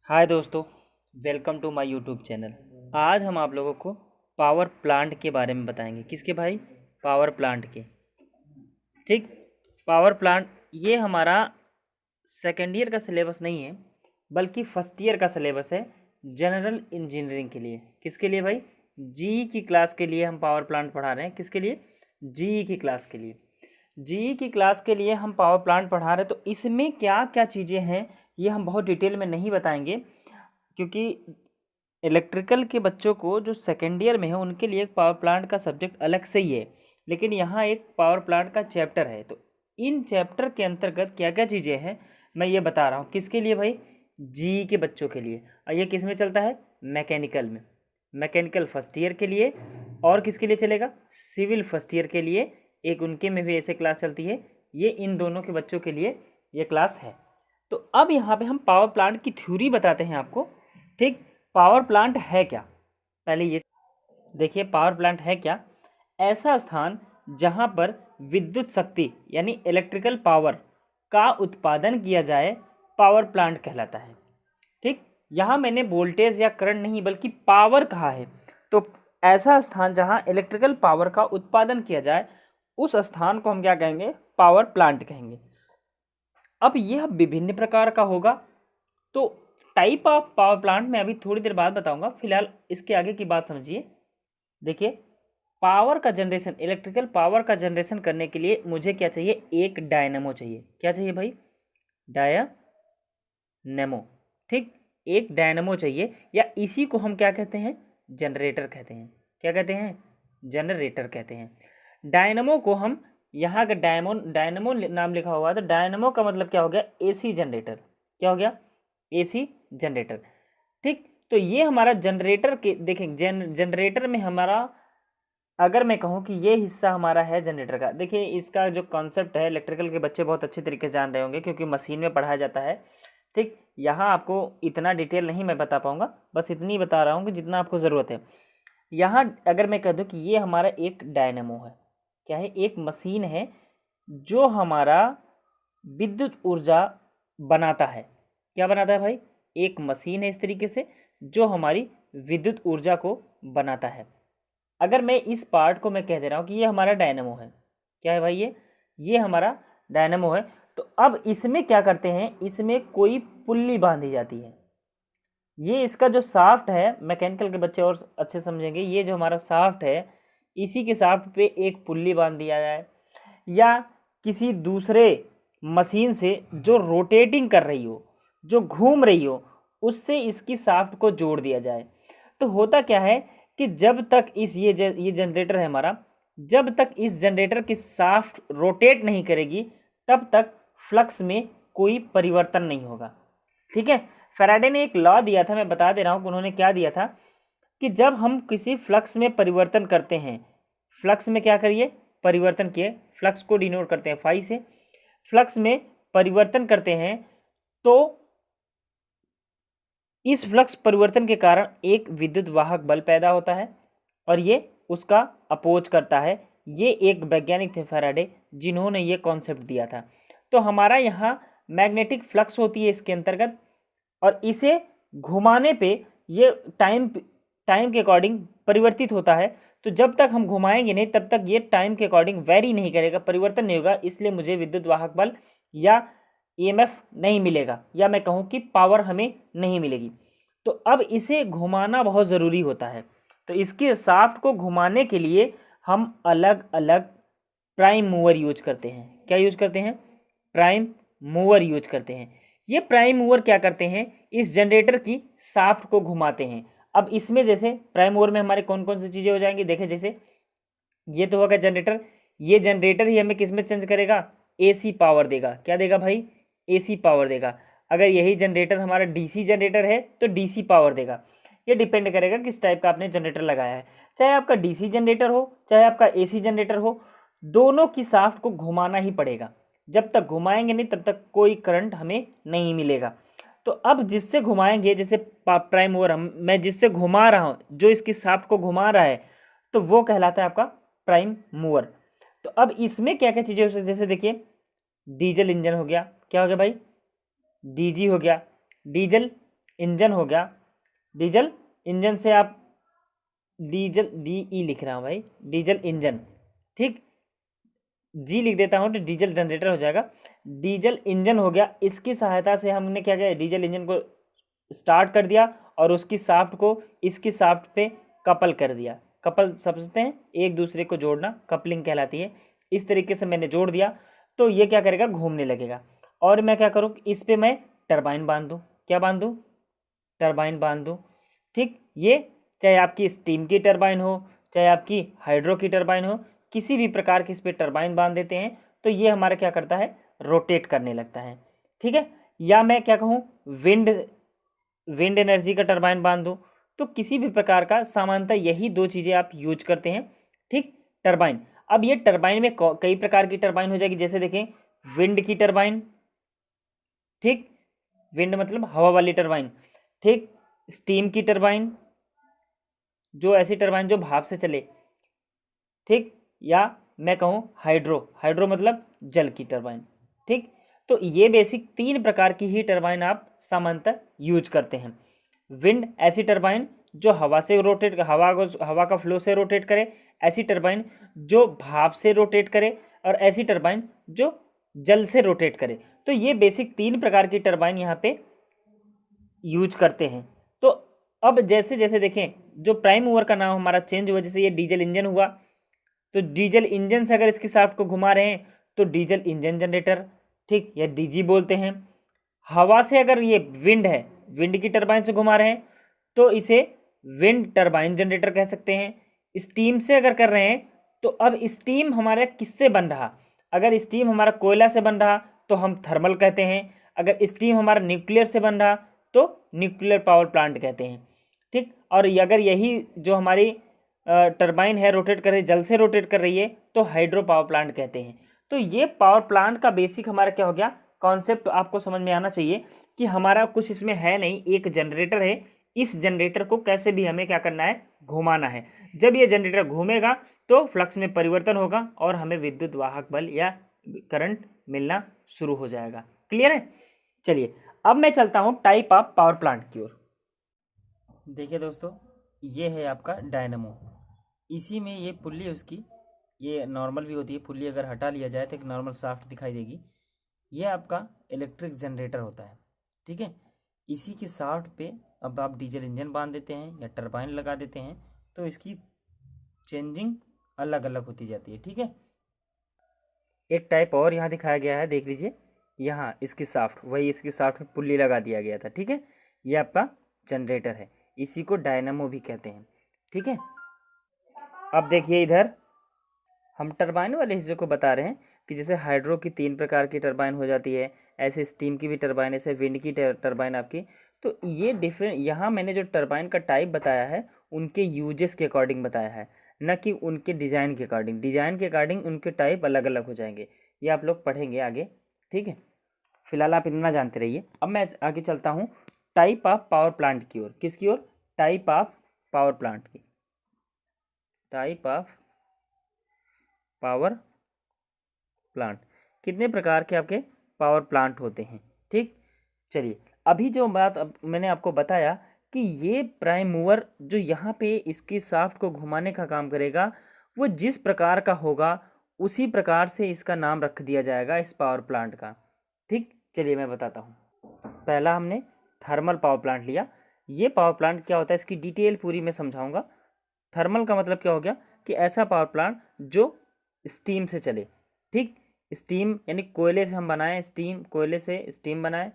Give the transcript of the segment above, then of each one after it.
हाय दोस्तों, welcome to my YouTube channel. आज हम आप लोगों को पावर प्लांट के बारे में बताएंगे। किसके भाई? पावर प्लांट के। ठीक। पावर प्लांट ये हमारा सेकेंड ईयर का सिलेबस नहीं है, बल्कि फर्स्ट ईयर का सिलेबस है जनरल इंजीनियरिंग के लिए। किसके लिए भाई? जीई की क्लास के लिए हम पावर प्लांट पढ़ा रहे हैं। किसके लिए? जीई की क्लास के लिए। जीई की क्लास के लिए हम पावर प्लांट पढ़ा रहे हैं। तो इसमें क्या क्या चीज़ें हैं ये हम बहुत डिटेल में नहीं बताएंगे, क्योंकि इलेक्ट्रिकल के बच्चों को जो सेकेंड ईयर में है उनके लिए एक पावर प्लांट का सब्जेक्ट अलग से ही है, लेकिन यहाँ एक पावर प्लांट का चैप्टर है। तो इन चैप्टर के अंतर्गत क्या क्या चीज़ें हैं मैं ये बता रहा हूँ। किसके लिए भाई? जी के बच्चों के लिए। और ये किस में चलता है? मैकेनिकल में। मैकेनिकल फर्स्ट ईयर के लिए। और किसके लिए चलेगा? सिविल फर्स्ट ईयर के लिए। एक उनके में भी ऐसे क्लास चलती है। ये इन दोनों के बच्चों के लिए ये क्लास है। तो अब यहाँ पे हम पावर प्लांट की थ्योरी बताते हैं आपको। ठीक। पावर प्लांट है क्या, पहले ये देखिए। पावर प्लांट है क्या? ऐसा स्थान जहाँ पर विद्युत शक्ति यानी इलेक्ट्रिकल पावर का उत्पादन किया जाए, पावर प्लांट कहलाता है। ठीक। यहाँ मैंने वोल्टेज या करंट नहीं बल्कि पावर कहा है। तो ऐसा स्थान जहाँ इलेक्ट्रिकल पावर का उत्पादन किया जाए, उस स्थान को हम क्या कहेंगे? पावर प्लांट कहेंगे। अब यह विभिन्न प्रकार का होगा। तो टाइप ऑफ पावर प्लांट मैं अभी थोड़ी देर बाद बताऊंगा, फिलहाल इसके आगे की बात समझिए। देखिए, पावर का जनरेशन, इलेक्ट्रिकल पावर का जनरेशन करने के लिए मुझे क्या चाहिए? एक डायनेमो चाहिए। क्या चाहिए भाई? डायनेमो। ठीक। एक डायनेमो चाहिए, या इसी को हम क्या कहते हैं? जनरेटर कहते हैं। क्या कहते हैं? जनरेटर कहते हैं। डायनेमो को हम यहाँ का डायनेमो नाम लिखा हुआ है, तो डायनेमो का मतलब क्या हो गया? AC generator. क्या हो गया? AC generator. ठीक। तो ये हमारा जनरेटर के देखें, जनरेटर में हमारा, अगर मैं कहूँ कि ये हिस्सा हमारा है जनरेटर का, देखिए इसका जो कॉन्सेप्ट है इलेक्ट्रिकल के बच्चे बहुत अच्छे तरीके से जान रहे होंगे, क्योंकि मशीन में पढ़ाया जाता है। ठीक। यहाँ आपको इतना डिटेल नहीं मैं बता पाऊँगा, बस इतनी बता रहा हूँ कि जितना आपको ज़रूरत है। यहाँ अगर मैं कह दूँ कि ये हमारा एक डायनेमो है। क्या है? एक मशीन है जो हमारा विद्युत ऊर्जा बनाता है। क्या बनाता है भाई? एक मशीन है इस तरीके से जो हमारी विद्युत ऊर्जा को बनाता है। अगर मैं इस पार्ट को मैं कह दे रहा हूँ कि ये हमारा डायनेमो है। क्या है भाई? ये हमारा डायनेमो है। तो अब इसमें क्या करते हैं? इसमें कोई पुल्ली बांधी जाती है। ये इसका जो शाफ्ट है, मैकेनिकल के बच्चे और अच्छे समझेंगे, ये जो हमारा शाफ्ट है, इसी के शाफ्ट पे एक पुल्ली बांध दिया जाए, या किसी दूसरे मशीन से जो रोटेटिंग कर रही हो, जो घूम रही हो, उससे इसकी शाफ्ट को जोड़ दिया जाए। तो होता क्या है कि जब तक ये जनरेटर है हमारा, जब तक इस जनरेटर की शाफ्ट रोटेट नहीं करेगी, तब तक फ्लक्स में कोई परिवर्तन नहीं होगा। ठीक है। फैराडे ने एक लॉ दिया था, मैं बता दे रहा हूँ कि उन्होंने क्या दिया था, कि जब हम किसी फ्लक्स में परिवर्तन करते हैं, फ्लक्स में क्या करिए? परिवर्तन किए। फ्लक्स को डिनोट करते हैं फाई से। फ्लक्स में परिवर्तन करते हैं तो इस फ्लक्स परिवर्तन के कारण एक विद्युत वाहक बल पैदा होता है, और ये उसका अपोज करता है। ये एक वैज्ञानिक थे फैराडे, जिन्होंने ये कॉन्सेप्ट दिया था। तो हमारा यहाँ मैग्नेटिक फ्लक्स होती है इसके अंतर्गत, और इसे घुमाने पे ये टाइम के अकॉर्डिंग परिवर्तित होता है। तो जब तक हम घुमाएंगे नहीं, तब तक ये टाइम के अकॉर्डिंग वेरी नहीं करेगा, परिवर्तन नहीं होगा। इसलिए मुझे विद्युत वाहक बल या ईएमएफ नहीं मिलेगा, या मैं कहूँ कि पावर हमें नहीं मिलेगी। तो अब इसे घुमाना बहुत ज़रूरी होता है। तो इसके शाफ्ट को घुमाने के लिए हम अलग अलग प्राइम मूवर यूज करते हैं। क्या यूज करते हैं? प्राइम मूवर यूज करते हैं। ये प्राइम मूवर क्या करते हैं? इस जनरेटर की शाफ्ट को घुमाते हैं। अब इसमें जैसे प्राइम मूवर में हमारे कौन कौन सी चीज़ें हो जाएंगी, देखें। जैसे ये तो होगा जनरेटर, ये जनरेटर ही हमें किस में चेंज करेगा? एसी पावर देगा। क्या देगा भाई? एसी पावर देगा। अगर यही जनरेटर हमारा डीसी जनरेटर है तो डीसी पावर देगा। ये डिपेंड करेगा किस टाइप का आपने जनरेटर लगाया है। चाहे आपका डीसी जनरेटर हो, चाहे आपका एसी जनरेटर हो, दोनों की शाफ्ट को घुमाना ही पड़ेगा। जब तक घुमाएंगे नहीं, तब तक कोई करंट हमें नहीं मिलेगा। तो अब जिससे घुमाएंगे, जैसे प्राइम मूवर मैं जिससे घुमा रहा हूँ, जो इसकी शाफ्ट को घुमा रहा है, तो वो कहलाता है आपका प्राइम मूवर। तो अब इसमें क्या क्या चीज़ें हो सकती, जैसे देखिए डीजल इंजन हो गया। क्या हो गया भाई? डीजी हो गया, डीजल इंजन हो गया, डीजल इंजन से आप डीजल DE लिख रहा हूँ भाई, डीजल इंजन, ठीक, जी लिख देता हूँ तो डीजल जनरेटर हो जाएगा। डीजल इंजन हो गया, इसकी सहायता से हमने क्या किया, डीजल इंजन को स्टार्ट कर दिया और उसकी शाफ्ट को इसकी शाफ्ट पे कपल कर दिया। कपल समझते हैं, एक दूसरे को जोड़ना कपलिंग कहलाती है। इस तरीके से मैंने जोड़ दिया तो ये क्या करेगा, घूमने लगेगा। और मैं क्या करूँ, इस पर मैं टरबाइन बांध दूँ। क्या बांध दूँ, टरबाइन बांध दूँ, ठीक। ये चाहे आपकी स्टीम की टरबाइन हो, चाहे आपकी हाइड्रो की टरबाइन हो, किसी भी प्रकार की इस पर टरबाइन बांध देते हैं तो ये हमारा क्या करता है, रोटेट करने लगता है, ठीक है। या मैं क्या कहूँ, विंड एनर्जी का टरबाइन बांध दूँ, तो किसी भी प्रकार का सामान्यतः यही दो चीज़ें आप यूज करते हैं, ठीक। टरबाइन, अब ये टरबाइन में कई प्रकार की टरबाइन हो जाएगी, जैसे देखें विंड की टरबाइन, ठीक, विंड मतलब हवा वाली टरबाइन, ठीक। स्टीम की टरबाइन, जो ऐसी टरबाइन जो भाप से चले, ठीक। या मैं कहूँ हाइड्रो, हाइड्रो मतलब जल की टरबाइन, ठीक। तो ये बेसिक 3 प्रकार की ही टरबाइन आप सामान्यतः यूज करते हैं। विंड ऐसी टरबाइन जो हवा से रोटेट, हवा का फ्लो से रोटेट करे, ऐसी टरबाइन जो भाप से रोटेट करे, और ऐसी टरबाइन जो जल से रोटेट करे। तो ये बेसिक 3 प्रकार की टरबाइन यहाँ पे यूज करते हैं। तो अब जैसे जैसे देखें, जो प्राइम मूवर का नाम हमारा चेंज हुआ, जैसे ये डीजल इंजन हुआ, तो डीजल इंजन से अगर इसकी शाफ्ट को घुमा रहे हैं तो डीजल इंजन जनरेटर, ठीक, या डीजी बोलते हैं। हवा से अगर ये विंड है, विंड की टरबाइन से घुमा रहे हैं तो इसे विंड टरबाइन जनरेटर कह सकते हैं। स्टीम से अगर कर रहे हैं तो अब स्टीम हमारा किससे बन रहा, अगर स्टीम हमारा कोयला से बन रहा तो हम थर्मल कहते हैं, अगर स्टीम हमारा न्यूक्लियर से बन रहा तो न्यूक्लियर पावर प्लांट कहते हैं, ठीक। और अगर यही जो हमारी टरबाइन है रोटेट कर रही है, जल से रोटेट कर रही है, तो हाइड्रो पावर प्लांट कहते हैं। तो ये पावर प्लांट का बेसिक हमारा क्या हो गया, कॉन्सेप्ट आपको समझ में आना चाहिए कि हमारा कुछ इसमें है नहीं, एक जनरेटर है, इस जनरेटर को कैसे भी हमें क्या करना है, घुमाना है। जब ये जनरेटर घूमेगा तो फ्लक्स में परिवर्तन होगा और हमें विद्युत वाहक बल या करंट मिलना शुरू हो जाएगा। क्लियर है। चलिए अब मैं चलता हूँ टाइप ऑफ पावर प्लांट की ओर। देखिए दोस्तों, ये है आपका डायनमो। इसी में ये पुल्ली उसकी, ये नॉर्मल भी होती है, पुल्ली अगर हटा लिया जाए तो एक नॉर्मल शाफ्ट दिखाई देगी। ये आपका इलेक्ट्रिक जनरेटर होता है, ठीक है। इसी के शाफ्ट पे अब आप डीजल इंजन बांध देते हैं या टरबाइन लगा देते हैं तो इसकी चेंजिंग अलग अलग होती जाती है, ठीक है। एक टाइप और यहाँ दिखाया गया है, देख लीजिए, यहाँ इसकी शाफ्ट, वही इसकी शाफ्ट में पुल्ली लगा दिया गया था, ठीक है। ये आपका जनरेटर है, इसी को डायनामो भी कहते हैं, ठीक है। अब देखिए इधर हम टरबाइन वाले हिस्से को बता रहे हैं कि जैसे हाइड्रो की 3 प्रकार की टरबाइन हो जाती है, ऐसे स्टीम की भी टरबाइन, ऐसे विंड की टरबाइन आपकी। तो ये डिफरेंट, यहाँ मैंने जो टरबाइन का टाइप बताया है उनके यूजेस के अकॉर्डिंग बताया है, न कि उनके डिज़ाइन के अकॉर्डिंग। डिज़ाइन के अकॉर्डिंग उनके टाइप अलग अलग हो जाएंगे, ये आप लोग पढ़ेंगे आगे, ठीक है। फिलहाल आप इतना जानते रहिए। अब मैं आगे चलता हूँ टाइप ऑफ पावर प्लांट की ओर। किसकी ओर, टाइप ऑफ पावर प्लांट की। टाइप ऑफ पावर प्लांट, कितने प्रकार के आपके पावर प्लांट होते हैं, ठीक। चलिए अभी जो बात अब मैंने आपको बताया कि ये प्राइम मूवर जो यहाँ पे इसकी शाफ्ट को घुमाने का काम करेगा, वो जिस प्रकार का होगा उसी प्रकार से इसका नाम रख दिया जाएगा इस पावर प्लांट का, ठीक। चलिए मैं बताता हूँ। पहला हमने थर्मल पावर प्लांट लिया। ये पावर प्लांट क्या होता है इसकी डिटेल पूरी मैं समझाऊंगा। थर्मल का मतलब क्या हो गया कि ऐसा पावर प्लांट जो स्टीम से चले, ठीक। स्टीम यानी कोयले से हम बनाएं, स्टीम, कोयले से स्टीम बनाएं।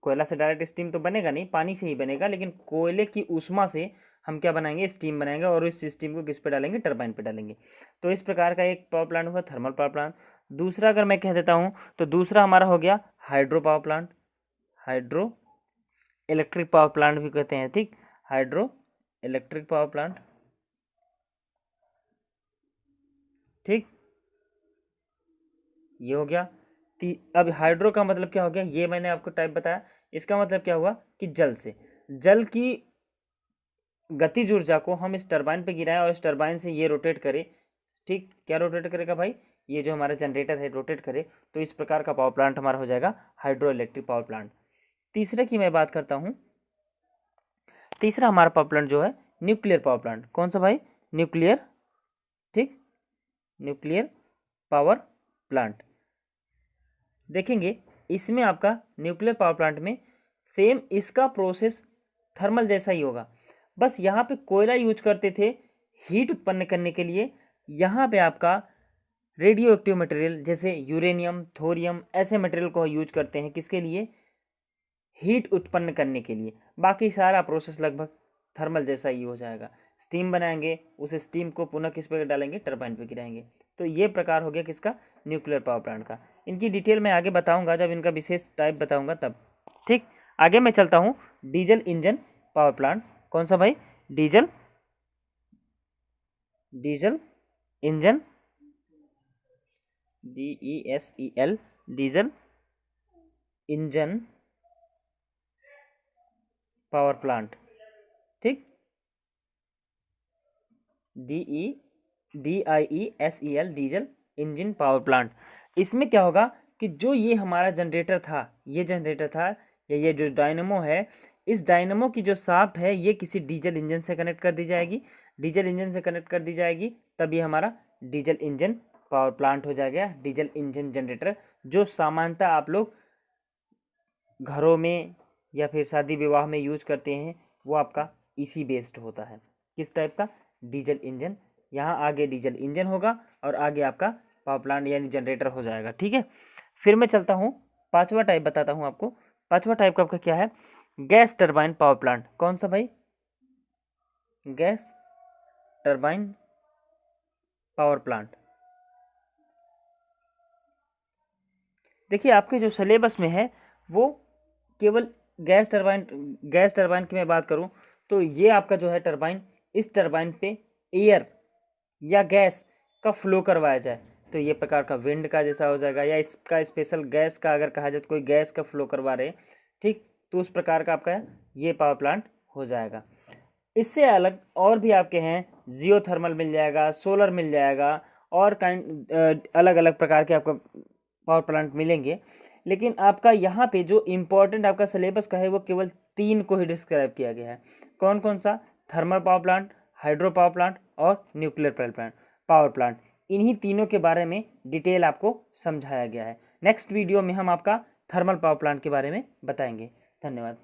कोयला से डायरेक्ट स्टीम तो बनेगा नहीं, पानी से ही बनेगा, लेकिन कोयले की ऊष्मा से हम क्या बनाएंगे, स्टीम बनाएंगे, और इस स्टीम को किस पे डालेंगे, टरबाइन पे डालेंगे। तो इस प्रकार का एक पावर प्लांट होगा थर्मल पावर प्लांट। दूसरा अगर मैं कह देता हूँ तो दूसरा हमारा हो गया hydro power plant. Hydro electric power plant भी कहते हैं, ठीक। हाइड्रो इलेक्ट्रिक पावर प्लांट, ठीक, ये हो गया। अब हाइड्रो का मतलब क्या हो गया, ये मैंने आपको टाइप बताया। इसका मतलब क्या हुआ कि जल से, जल की गतिज ऊर्जा को हम इस टरबाइन पे गिराएं और इस टरबाइन से ये रोटेट करे, ठीक। क्या रोटेट करेगा भाई, ये जो हमारा जनरेटर है रोटेट करे, तो इस प्रकार का पावर प्लांट हमारा हो जाएगा हाइड्रो इलेक्ट्रिक पावर प्लांट। तीसरे की मैं बात करता हूँ तीसरा हमारा पावर प्लांट जो है न्यूक्लियर पावर प्लांट। कौन सा भाई? न्यूक्लियर, ठीक, न्यूक्लियर पावर प्लांट। देखेंगे इसमें आपका न्यूक्लियर पावर प्लांट में सेम इसका प्रोसेस थर्मल जैसा ही होगा, बस यहाँ पे कोयला यूज करते थे हीट उत्पन्न करने के लिए। यहाँ पे आपका रेडियो एक्टिव मटेरियल जैसे यूरेनियम, थोरियम, ऐसे मटेरियल को यूज करते हैं किसके लिए? हीट उत्पन्न करने के लिए। बाकी सारा प्रोसेस लगभग थर्मल जैसा ही हो जाएगा। स्टीम बनाएंगे, उस स्टीम को पुनः किस पे डालेंगे? टरबाइन पे गिराएंगे। तो ये प्रकार हो गया किसका? न्यूक्लियर पावर प्लांट का। इनकी डिटेल मैं आगे बताऊंगा जब इनका विशेष टाइप बताऊंगा तब, ठीक। आगे मैं चलता हूँ डीजल इंजन पावर प्लांट। कौन सा भाई? Diesel engine, DESEL, diesel engine power plant, ठीक। DIESEL, diesel engine power plant. इसमें क्या होगा कि जो ये हमारा जनरेटर था, या ये जो डायनेमो है, इस डायनेमो की जो शाफ्ट है ये किसी डीजल इंजन से कनेक्ट कर दी जाएगी। डीजल इंजन से कनेक्ट कर दी जाएगी तब ये हमारा डीजल इंजन पावर प्लांट हो जाएगा, डीजल इंजन जनरेटर, जो सामान्यतः आप लोग घरों में या फिर शादी विवाह में यूज करते हैं। वो आपका इसी बेस्ड होता है। किस टाइप का? Diesel engine. यहाँ आगे डीजल इंजन होगा और आगे आपका पावर प्लांट यानी जनरेटर हो जाएगा, ठीक है। फिर मैं चलता हूँ पांचवा टाइप बताता हूँ आपको। पांचवा टाइप का आपका क्या है? Gas turbine power plant. कौन सा भाई? Gas turbine power plant. देखिए आपके जो सिलेबस में है वो केवल गैस टरबाइन की मैं बात करूं तो ये आपका जो है टरबाइन, इस टरबाइन पे एयर या गैस का फ्लो करवाया जाए तो ये प्रकार का विंड का जैसा हो जाएगा, या इसका स्पेशल गैस का अगर कहा जाए तो कोई गैस का फ्लो करवा रहे, ठीक, तो उस प्रकार का आपका ये पावर प्लांट हो जाएगा। इससे अलग और भी आपके हैं, जियोथर्मल मिल जाएगा, सोलर मिल जाएगा, और अलग अलग प्रकार के आपका पावर प्लांट मिलेंगे। लेकिन आपका यहाँ पे जो इम्पोर्टेंट आपका सिलेबस का है वो केवल 3 को ही डिस्क्राइब किया गया है। कौन कौन सा? Thermal power plant, hydro power plant और न्यूक्लियर पावर प्लांट। इन्हीं तीनों के बारे में डिटेल आपको समझाया गया है। नेक्स्ट वीडियो में हम आपका थर्मल पावर प्लांट के बारे में बताएंगे। धन्यवाद।